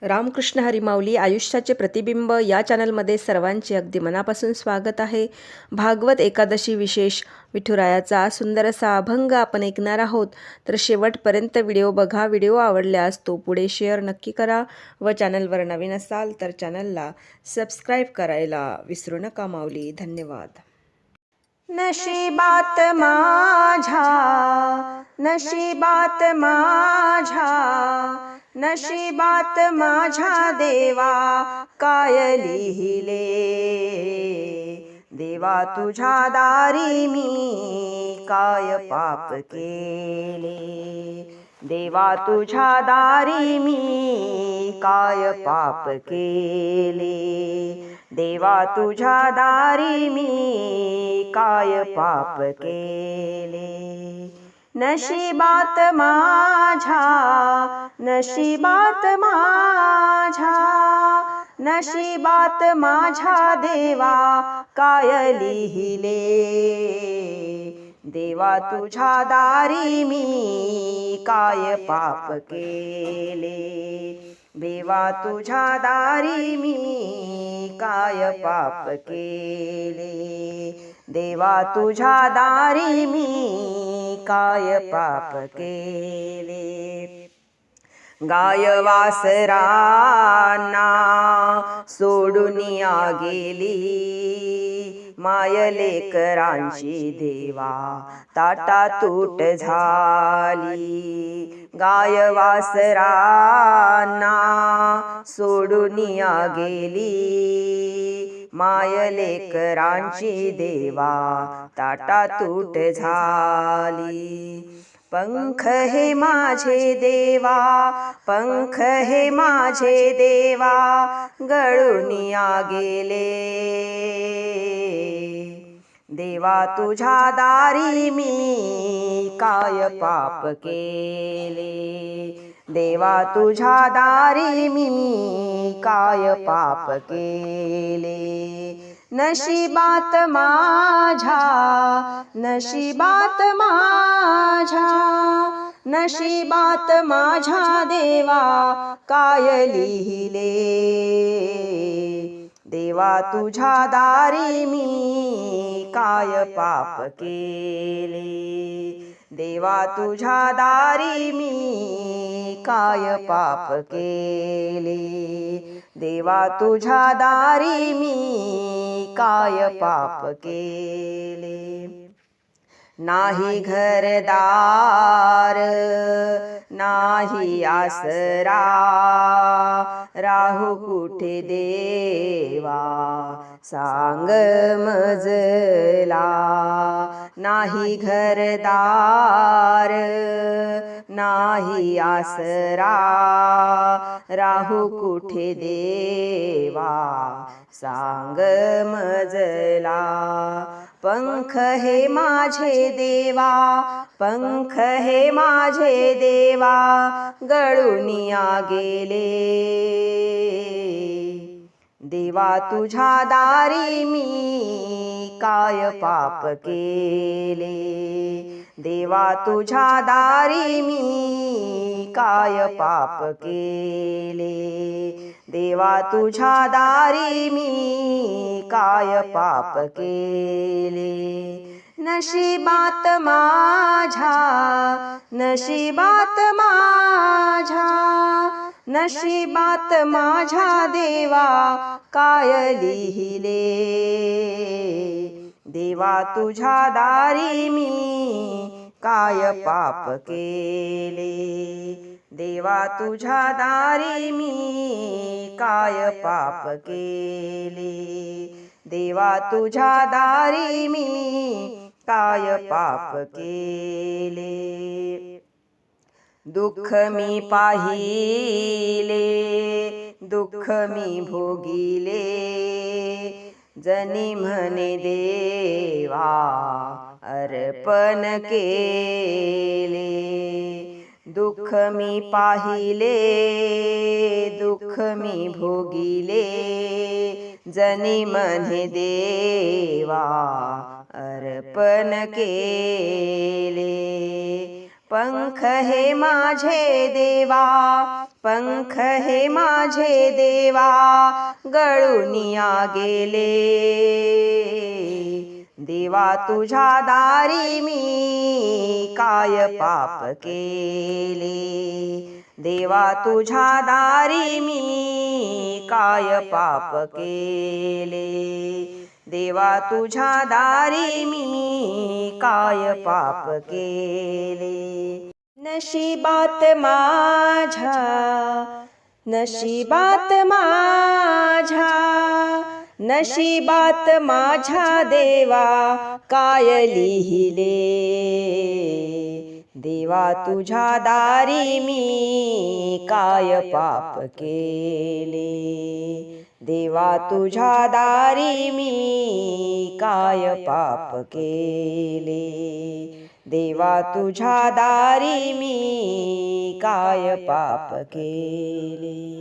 रामकृष्ण हरी माऊली आयुष्याचे प्रतिबिंब या चॅनलमध्ये सर्वांचे अगदी मनापासून स्वागत आहे. भागवत एकादशी विशेष विठुरायाचा सुंदर असा अभंग आपण ऐकणार आहोत. तर शेवटपर्यंत व्हिडिओ बघा. व्हिडिओ आवडल्यास तो पुढे शेअर नक्की करा व चॅनलवर नवीन असाल तर चॅनलला सबस्क्राईब करायला विसरू नका माऊली. धन्यवाद. नशिबात माझ्या, नशिबात माझ्या, नशिबात माझ्या देवा काय लिहिले. देवा तुझ्या दारी मी काय पाप केले. देवा तुझ्या दारी मी काय पाप केले. देवा तुझ्या दारी मी काय पाप केले. नशिबात माझ्या, नशिबात माझ्या, नशिबात माझ्या देवा काय लिहिले. देवा तुझ्या दारी मी काय पाप केले. देवा तुझ्या दारी मी काय पाप केले. देवा तुझ्या दारी मी काय पाप केले. गाय वासरांना सोडूनिया गेली. माय लेकरांची देवा ताटातूट झाली. गाय वासरांना सोडूनिया गेली. माय लेकरांची देवा ताटातूट झाली. पंख हे माझे देवा, पंख हे माझे देवा गळूनिया गेले. देवा तुझ्या दारी मी काय पाप केले. देवा तुझ्या दारी मी काय पाप केले. नशिबात माझ्या, नशिबात माझ्या, नशिबात माझ्या देवा काय लिहिले. देवा तुझ्या दारी मी काय पाप केले. देवा तुझ्या दारी मी काय पाप केले. देवा तुझ्या दारी मी काय पाप केले. नाही घरदार नाही आसरा राहू कुठे देवा सांग मजला. नाही घरदार नाही आसरा राहू कुठे देवा सांग मजला. पंख हे माझे देवा, पंख हे माझे देवा गळूनिया गेले. देवा तुझ्या दारी मी काय पाप केले. देवा तुझ्या दारी मी काय पाप केले. देवा तुझ्या दारी मी काय पाप केले. नशिबात माझ्या, नशिबात माझ्या, नशिबात माझ्या देवा काय लिहिले. देवा तुझ्या दारी मी काय पाप केले. देवा तुझ्या दारी मी काय पाप केले. देवा तुझ्या दारी मी काय पाप केले. दुःख मी पाहिले, दुःख मी भोगिले. जनी म्हणे देवा अर्पण केले. दुःख मी पाहिले, दुःख मी भोगिले. जनी म्हणे देवा अर्पण केले. पंख हे माझे देवा, पंख हे माझे देवा, गळूनिया गेले. देवा तुझ्या दारी मी काय पाप केले. देवा तुझ्या दारी मी काय पाप केले. देवा तुझ्या दारी मी काय पाप केले. नशिबात माझ्या, नशिबात माझ्या, नशिबात माझ्या देवा काय लिहिले. देवा तुझ्या दारी मी काय पाप केले. देवा तुझ्या दारी मी काय पाप केले. देवा तुझ्या दारी मी काय पाप केले.